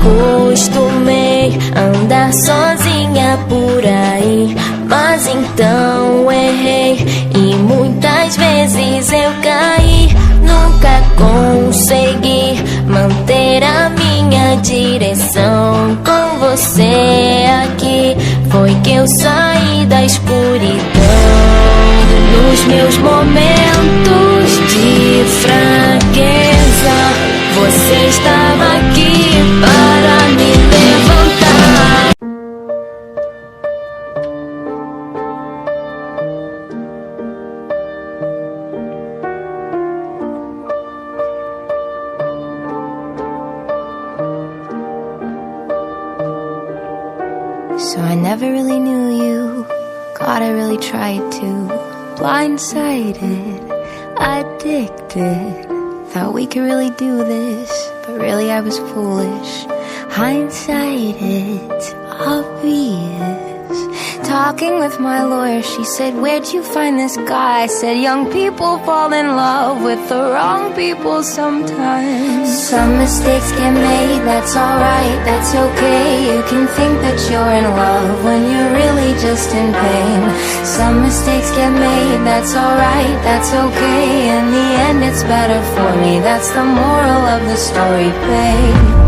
Acostumei a andar sozinha por aí, mas então errei e muitas vezes eu caí. Nunca consegui manter a minha direção. Com você aqui foi que eu saí da escuridão. Nos meus momentos de fraqueza, você estava aqui para me levantar. So I never really knew you. God, I really tried to. Blindsided, addicted. Thought we could really do this, but really I was foolish. Hindsight, it's obvious. Talking with my lawyer, she said, where'd you find this guy? I said, young people fall in love with the wrong people sometimes. Some mistakes get made, that's alright, that's okay. You can think that you're in love when you're really just in pain. Some mistakes get made, that's alright, that's okay. In the end it's better for me, that's the moral of the story, babe.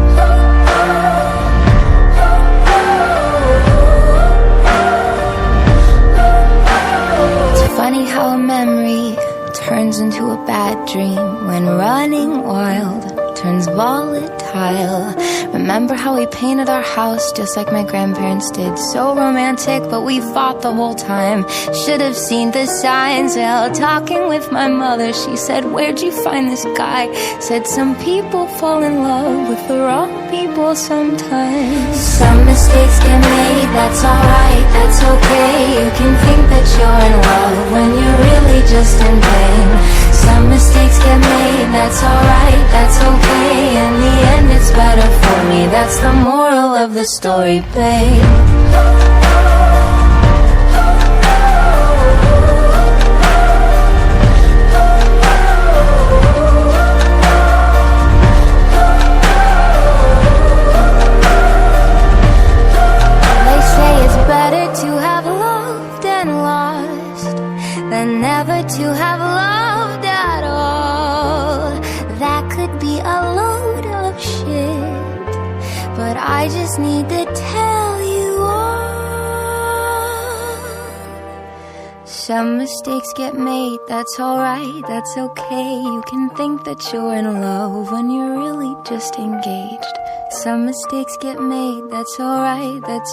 Funny how a memory turns into a bad dream when running wild turns volatile. Remember how we painted our house just like my grandparents did? So romantic, but we fought the whole time. Should have seen the signs. Well, talking with my mother, she said, where'd you find this guy? Said, some people fall in love with the wrong people sometimes. Some mistakes get made, that's alright, that's okay. You can think that you're in love when you're really just in pain. Some mistakes get made, that's alright, that's okay. In the end it's better for me, that's the moral of the story, babe. To have loved at all, that could be a load of shit, but I just need to tell you all. Some mistakes get made, that's alright, that's okay. You can think that you're in love when you're really just engaged. Some mistakes get made, that's alright, that's